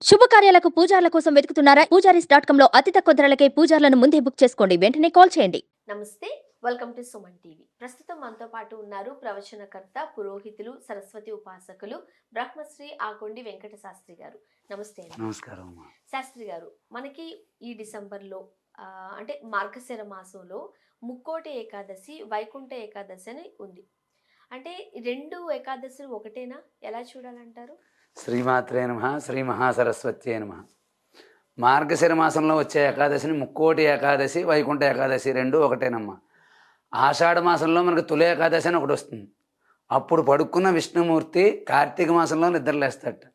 శుభకార్యాలకు పూజార్ల కోసం వెతుకుతున్నారా? పూజారీస్.com లో అతి తక్కువ ధరలకే పూజార్లను ముందే బుక్ చేసుకోండి. వెంటనే కాల్ చేయండి. నమస్తే, వెల్కమ్ టు సుమన్ టీవీ. ప్రస్తుతం మనతో పాటు ఉన్నారు ప్రవచనకర్త, పురోహితులు, సరస్వతి ఉపాసకులు బ్రహ్మశ్రీ ఆకొండి వెంకట శాస్త్రి గారు. నమస్తే అండి. నమస్కారం. శాస్త్రి గారు, మనకి ఈ డిసెంబర్లో అంటే మార్గశిర మాసంలో ముక్కోటి ఏకాదశి, వైకుంఠ ఏకాదశి అని ఉంది. అంటే రెండు ఏకాదశులు ఒకటేనా? ఎలా చూడాలంటారు? శ్రీమాత్రే నమః, శ్రీ మహాసరస్వత్యే నమః. మార్గశిర మాసంలో వచ్చే ఏకాదశిని ముక్కోటి ఏకాదశి, వైకుంఠ ఏకాదశి రెండు ఒకటేనమ్మా. ఆషాఢ మాసంలో మనకు తొలి ఏకాదశి అని ఒకటి వస్తుంది. అప్పుడు పడుకున్న విష్ణుమూర్తి కార్తీక మాసంలో నిద్రలేస్తాడట.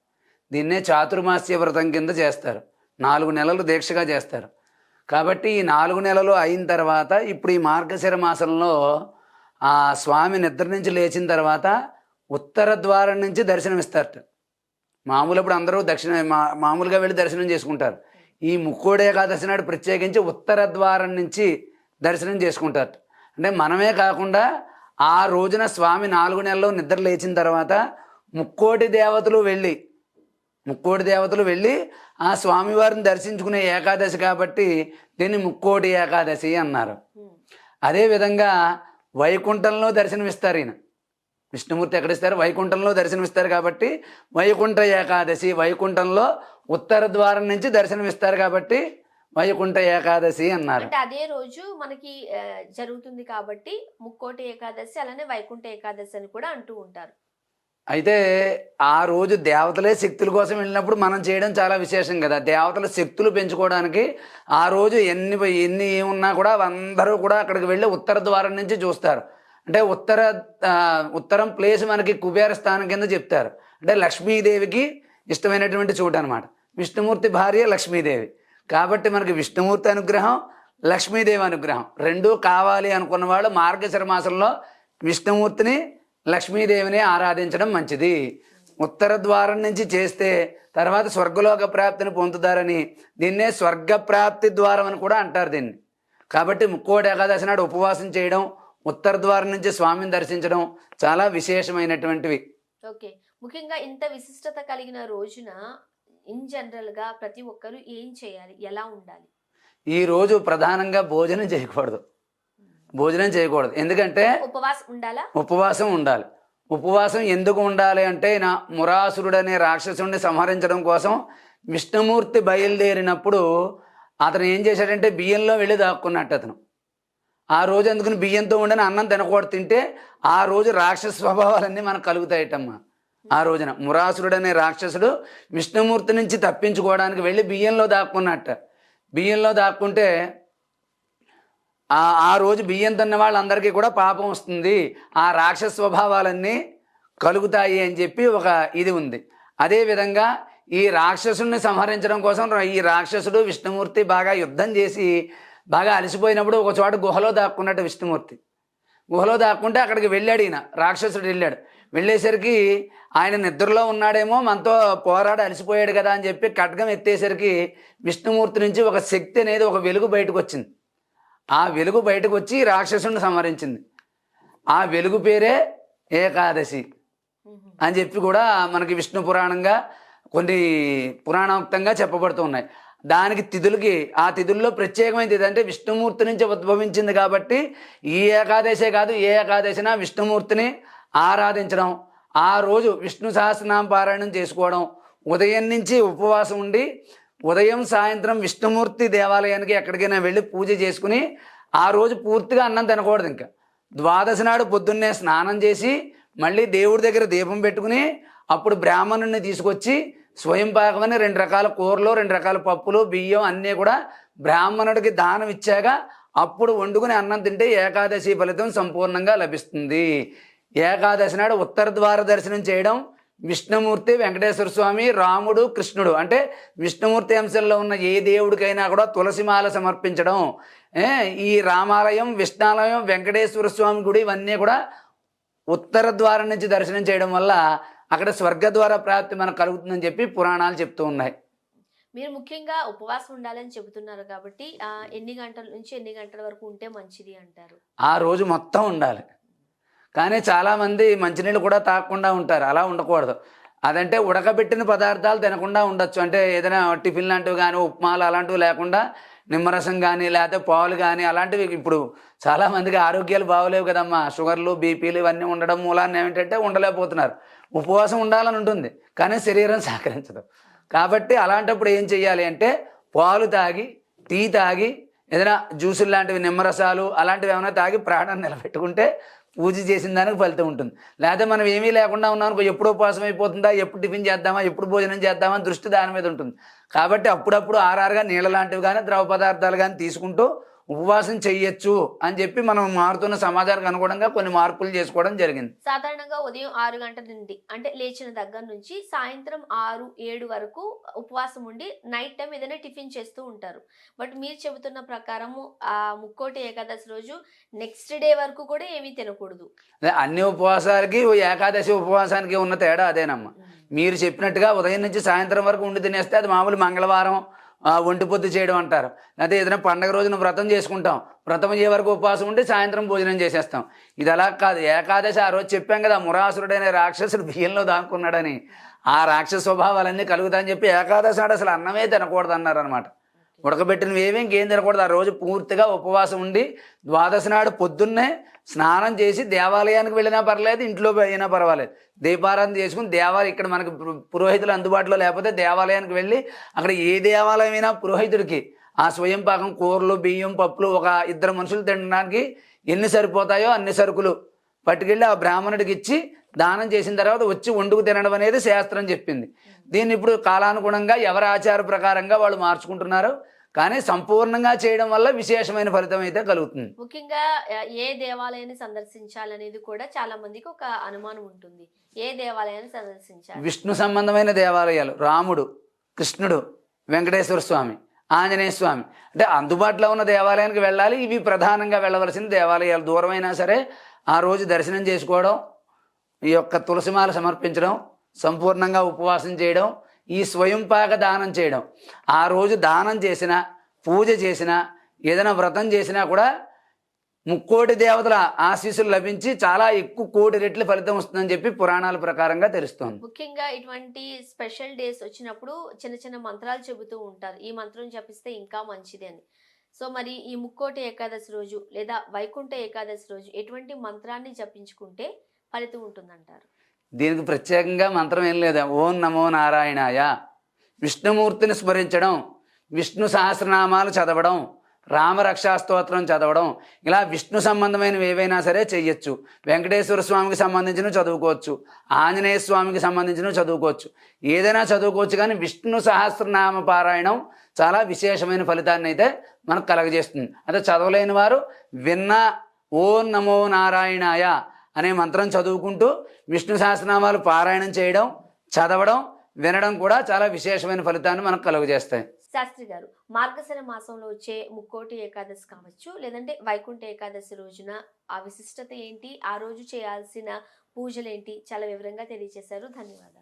దీన్నే చాతుర్మాస్య వ్రతం కింద చేస్తారు. 4 నెలలు దీక్షగా చేస్తారు. కాబట్టి ఈ 4 నెలలు అయిన తర్వాత ఇప్పుడు ఈ మార్గశిర మాసంలో ఆ స్వామి నిద్ర నుంచి లేచిన తర్వాత ఉత్తర ద్వారం నుంచి దర్శనమిస్తారట. మామూలప్పుడు అందరూ మామూలుగా వెళ్ళి దర్శనం చేసుకుంటారు. ఈ ముక్కోడి ఏకాదశి నాడు ప్రత్యేకించి ఉత్తర ద్వారం నుంచి దర్శనం చేసుకుంటారు. అంటే మనమే కాకుండా ఆ రోజున స్వామి 4 నెలల్లో నిద్ర లేచిన తర్వాత ముక్కోటి దేవతలు వెళ్ళి ఆ స్వామివారిని దర్శించుకునే ఏకాదశి కాబట్టి దీన్ని ముక్కోటి ఏకాదశి అన్నారు. అదేవిధంగా వైకుంఠంలో దర్శనమిస్తారు. ఈయన విష్ణుమూర్తి ఎక్కడిస్తారు? వైకుంఠంలో దర్శనమిస్తారు కాబట్టి వైకుంఠ ఏకాదశి. వైకుంఠంలో ఉత్తర ద్వారం నుంచి దర్శనమిస్తారు కాబట్టి వైకుంఠ ఏకాదశి అన్నారు. అంటే అదే రోజు మనకి జరుగుతుంది కాబట్టి ముక్కోటి ఏకాదశి, అలానే వైకుంఠ ఏకాదశి అని కూడా అంటూ ఉంటారు. అయితే ఆ రోజు దేవతలే శక్తుల కోసం వెళ్ళినప్పుడు మనం చేయడం చాలా విశేషం కదా. దేవతల శక్తులు పెంచుకోవడానికి ఆ రోజు ఎన్ని ఏమున్నా కూడా అందరూ కూడా అక్కడికి వెళ్ళి ఉత్తర ద్వారం నుంచి చూస్తారు. అంటే ఉత్తరం ప్లేస్ మనకి కుబేర స్థానం కింద చెప్తారు. అంటే లక్ష్మీదేవికి ఇష్టమైనటువంటి చోటు అనమాట. విష్ణుమూర్తి భార్య లక్ష్మీదేవి కాబట్టి మనకి విష్ణుమూర్తి అనుగ్రహం, లక్ష్మీదేవి అనుగ్రహం రెండూ కావాలి అనుకున్న వాళ్ళు మార్గశిర మాసంలో విష్ణుమూర్తిని, లక్ష్మీదేవిని ఆరాధించడం మంచిది. ఉత్తర ద్వారం నుంచి చేస్తే తర్వాత స్వర్గలోక ప్రాప్తిని పొందుతారని దీన్నే స్వర్గప్రాప్తి ద్వారం అని కూడా అంటారు దీన్ని. కాబట్టి ముక్కోటి ఏకాదశి నాడు ఉపవాసం చేయడం, ఉత్తర ద్వారం నుంచి స్వామిని దర్శించడం చాలా విశేషమైనటువంటివి. ఓకే, ముఖ్యంగా ఇంత విశిష్టత కలిగిన రోజున ఇన్ జనరల్గా ప్రతి ఒక్కరు ఏం చేయాలి, ఎలా ఉండాలి? ఈ రోజు ప్రధానంగా భోజనం చేయకూడదు. ఎందుకంటే ఉపవాసం ఉండాలి. ఉపవాసం ఎందుకు ఉండాలి అంటే మురాసురుడు అనే రాక్షసుడిని సంహరించడం కోసం విష్ణుమూర్తి బయలుదేరినప్పుడు అతను ఏం చేశాడంటే బియ్యంలో వెళ్ళి దాక్కున్నట్టు. అతను ఆ రోజు అందుకని బియ్యంతో ఉండిన అన్నం తినకూడదు. తింటే ఆ రోజు రాక్షస స్వభావాలన్నీ మనకు కలుగుతాయటమ్మా. ఆ రోజున మురాసురుడు అనే రాక్షసుడు విష్ణుమూర్తి నుంచి తప్పించుకోవడానికి వెళ్ళి బియ్యంలో దాక్కున్నట్ట. బియ్యంలో దాక్కుంటే ఆ రోజు బియ్యం తిన్న వాళ్ళందరికీ కూడా పాపం వస్తుంది, ఆ రాక్షస స్వభావాలన్నీ కలుగుతాయి అని చెప్పి ఒక ఇది ఉంది. అదేవిధంగా ఈ రాక్షసుడిని సంహరించడం కోసం ఈ రాక్షసుడు విష్ణుమూర్తి బాగా యుద్ధం చేసి బాగా అలసిపోయినప్పుడు ఒక చోట గుహలో దాక్కున్నట్టు విష్ణుమూర్తి. గుహలో దాక్కుంటే అక్కడికి వెళ్ళాడు. ఈయన రాక్షసుడు వెళ్ళేసరికి ఆయన నిద్రలో ఉన్నాడేమో, మనతో పోరాడి అలసిపోయాడు కదా అని చెప్పి ఖడ్గం ఎత్తేసరికి విష్ణుమూర్తి నుంచి ఒక శక్తి అనేది, ఒక వెలుగు బయటకు వచ్చింది. ఆ వెలుగు బయటకు వచ్చి రాక్షసుడిని సంహరించింది. ఆ వెలుగు పేరే ఏకాదశి అని చెప్పి కూడా మనకి విష్ణు పురాణంగా కొన్ని పురాణోక్తంగా చెప్పబడుతూ ఉన్నాయి. దానికి ఆ తిథుల్లో ప్రత్యేకమైనది ఏదంటే విష్ణుమూర్తి నుంచి ఉద్భవించింది కాబట్టి ఈ ఏకాదశే కాదు ఏ ఏకాదశినా విష్ణుమూర్తిని ఆరాధించడం, ఆ రోజు విష్ణు సహస్రనామ పారాయణం చేసుకోవడం, ఉదయం నుంచి ఉపవాసం ఉండి ఉదయం సాయంత్రం విష్ణుమూర్తి దేవాలయానికి ఎక్కడికైనా వెళ్ళి పూజ చేసుకుని ఆ రోజు పూర్తిగా అన్నం తినకూడదు. ఇంకా ద్వాదశి నాడు పొద్దున్నే స్నానం చేసి మళ్ళీ దేవుడి దగ్గర దీపం పెట్టుకుని అప్పుడు బ్రాహ్మణుని తీసుకొచ్చి స్వయం పాకమని 2 రకాల కూరలు, 2 రకాల పప్పులు, బియ్యం అన్నీ కూడా బ్రాహ్మణుడికి దానం ఇచ్చాక అప్పుడు వండుకుని అన్నం తింటే ఏకాదశి ఫలితం సంపూర్ణంగా లభిస్తుంది. ఏకాదశి నాడు ఉత్తర ద్వార దర్శనం చేయడం, విష్ణుమూర్తి, వెంకటేశ్వర స్వామి, రాముడు, కృష్ణుడు అంటే విష్ణుమూర్తి అంశంలో ఉన్న ఏ దేవుడికైనా కూడా తులసిమాల సమర్పించడం, ఈ రామాలయం, విష్ణాలయం, వెంకటేశ్వర స్వామి గుడి ఇవన్నీ కూడా ఉత్తర ద్వారం నుంచి దర్శనం చేయడం వల్ల అక్కడ స్వర్గద్వార ప్రాప్తి మనకు కలుగుతుందని చెప్పి పురాణాలు చెప్తూ ఉన్నాయి. మీరు ముఖ్యంగా ఉపవాసం ఉండాలని చెబుతున్నారు కాబట్టి ఎన్ని గంటల నుంచి ఎన్ని గంటల వరకు ఉంటే మంచిది అంటారు? ఆ రోజు మొత్తం ఉండాలి. కానీ చాలామంది మంచినీళ్ళు కూడా తాగకుండా ఉంటారు. అలా ఉండకూడదు. అదంటే ఉడకబెట్టిన పదార్థాలు తినకుండా ఉండొచ్చు. అంటే ఏదైనా టిఫిన్ లాంటివి కానీ, ఉప్మాలు అలాంటివి లేకుండా నిమ్మరసం కానీ, లేకపోతే పాలు కానీ అలాంటివి. ఇప్పుడు చాలామందికి ఆరోగ్యాలు బాగోలేవు కదమ్మా, షుగర్లు, బీపీలు ఇవన్నీ ఉండడం మూలాన్ని ఏమిటంటే ఉండలేకపోతున్నారు. ఉపవాసం ఉండాలని ఉంటుంది కానీ శరీరం సహకరించదు. కాబట్టి అలాంటప్పుడు ఏం చెయ్యాలి అంటే పాలు తాగి, టీ తాగి, ఏదైనా జ్యూసులు లాంటివి, నిమ్మరసాలు అలాంటివి ఏమైనా తాగి ప్రాణాన్ని నిలబెట్టుకుంటే పూజ చేసిన దానికి ఫలితం ఉంటుంది. లేకపోతే మనం ఏమీ లేకుండా ఉన్నామనుకో, ఎప్పుడు ఉపవాసం అయిపోతుందా, ఎప్పుడు టిఫిన్ చేద్దామా, ఎప్పుడు భోజనం చేద్దామా అని దృష్టి దాని మీద ఉంటుంది. కాబట్టి అప్పుడప్పుడు ఆరారుగా నీళ్ళ లాంటివి కానీ, ద్రవ పదార్థాలు కానీ తీసుకుంటూ ఉపవాసం చెయ్యొచ్చు అని చెప్పి మనం మారుతున్న సమాజానికి అనుగుణంగా కొన్ని మార్పులు చేసుకోవడం జరిగింది. సాధారణంగా ఉదయం 6 గంటల నుండి అంటే లేచిన దగ్గర నుంచి సాయంత్రం 6, 7 వరకు ఉపవాసం ఉండి నైట్ టైం ఏదైనా టిఫిన్ చేస్తూ ఉంటారు. బట్ మీరు చెబుతున్న ప్రకారము ఆ ముక్కోటి ఏకాదశి రోజు నెక్స్ట్ డే వరకు కూడా ఏమీ తినకూడదు. అదే అన్ని ఉపవాసాలకి ఏకాదశి ఉపవాసానికి ఉన్న తేడా అదేనమ్మా. మీరు చెప్పినట్టుగా ఉదయం నుంచి సాయంత్రం వరకు ఉండి తినేస్తే అది మామూలు మంగళవారం ఒంటి పొద్దు చేయడం అంటారు. అదే ఏదైనా పండగ రోజున వ్రతం చేసుకుంటాం, వ్రతం అయ్యే వరకు ఉపవాసం ఉండి సాయంత్రం భోజనం చేసేస్తాం. ఇది అలా కాదు. ఏకాదశి ఆ రోజు చెప్పాం కదా, మురాసురుడైన రాక్షసుడు బియ్యంలో దాక్కున్నాడని. ఆ రాక్షస స్వభావాలన్నీ కలుగుతాయని చెప్పి ఏకాదశి నాడు అసలు అన్నమే తినకూడదు అన్నారు అనమాట. ఉడకబెట్టినవి ఏమీ ఇంకేం తినకూడదు. ఆ రోజు పూర్తిగా ఉపవాసం ఉండి ద్వాదశి నాడు పొద్దున్నే స్నానం చేసి దేవాలయానికి వెళ్ళినా పర్లేదు, ఇంట్లో అయినా పర్వాలేదు, దీపారాధన చేసుకుని ఇక్కడ మనకి పురోహితులు అందుబాటులో లేకపోతే దేవాలయానికి వెళ్ళి అక్కడ ఏ దేవాలయం అయినా పురోహితుడికి ఆ స్వయం పాకం కూరలు, బియ్యం, పప్పులు ఒక 2 మనుషులు తినడానికి ఎన్ని సరిపోతాయో అన్ని సరుకులు పట్టుకెళ్ళి ఆ బ్రాహ్మణుడికి ఇచ్చి దానం చేసిన తర్వాత వచ్చి వండుకు తినడం అనేది శాస్త్రం చెప్పింది. దీన్ని ఇప్పుడు కాలానుగుణంగా ఎవరి ఆచార ప్రకారంగా వాళ్ళు మార్చుకుంటున్నారు. కానీ సంపూర్ణంగా చేయడం వల్ల విశేషమైన ఫలితం అయితే కలుగుతుంది. ముఖ్యంగా ఏ దేవాలయాన్ని సందర్శించాలనేది కూడా చాలా మందికి ఒక అనుమానం ఉంటుంది. ఏ దేవాలయాన్ని సందర్శించాలి? విష్ణు సంబంధమైన దేవాలయాలు, రాముడు, కృష్ణుడు, వెంకటేశ్వర స్వామి, ఆంజనేయ స్వామి, అంటే అందుబాటులో ఉన్న దేవాలయానికి వెళ్ళాలి. ఇవి ప్రధానంగా వెళ్ళవలసిన దేవాలయాలు. దూరమైనా సరే ఆ రోజు దర్శనం చేసుకోవడం, ఈ యొక్క తులసిమాల సమర్పించడం, సంపూర్ణంగా ఉపవాసం చేయడం, ఈ స్వయంపాక దానం చేయడం. ఆ రోజు దానం చేసినా, పూజ చేసినా, ఏదైనా వ్రతం చేసినా కూడా ముక్కోటి దేవతల ఆశీస్సులు లభించి చాలా ఎక్కువ కోటి రెట్లు ఫలితం వస్తుందని చెప్పి పురాణాల ప్రకారంగా తెలుస్తోంది. ముఖ్యంగా ఇటువంటి స్పెషల్ డేస్ వచ్చినప్పుడు చిన్న చిన్న మంత్రాలు చెబుతూ ఉంటారు, ఈ మంత్రం జపిస్తే ఇంకా మంచిది అని. సో మరి ఈ ముక్కోటి ఏకాదశి రోజు లేదా వైకుంఠ ఏకాదశి రోజు ఎటువంటి మంత్రాన్ని జపించుకుంటే ఫలితం ఉంటుందంటారు? దీనికి ప్రత్యేకంగా మంత్రం ఏం లేదా. ఓం నమో నారాయణాయ, విష్ణుమూర్తిని స్మరించడం, విష్ణు సహస్రనామాలు చదవడం, రామరక్షా స్తోత్రం చదవడం, ఇలా విష్ణు సంబంధమైనవి ఏవైనా సరే చెయ్యొచ్చు. వెంకటేశ్వర స్వామికి సంబంధించినవి చదువుకోవచ్చు, ఆంజనేయ స్వామికి సంబంధించినవి చదువుకోవచ్చు, ఏదైనా చదువుకోవచ్చు. కానీ విష్ణు సహస్రనామ పారాయణం చాలా విశేషమైన ఫలితాన్ని అయితే మనకు కలగజేస్తుంది. అదే చదవలేని వారు విన్నా ఓం నమో నారాయణాయ అనే మంత్రం చదువుకుంటూ విష్ణు సహస్రనామాలు పారాయణం చేయడం, చదవడం, వినడం కూడా చాలా విశేషమైన ఫలితాన్ని మనకు కలుగజేస్తాయి. శాస్త్రి గారు, మార్గశిర మాసంలో వచ్చే ముక్కోటి ఏకాదశి కావచ్చు, లేదంటే వైకుంఠ ఏకాదశి రోజున ఆ విశిష్టత ఏంటి, ఆ రోజు చేయాల్సిన పూజలేంటి, చాలా వివరంగా తెలియజేశారు. ధన్యవాదాలు.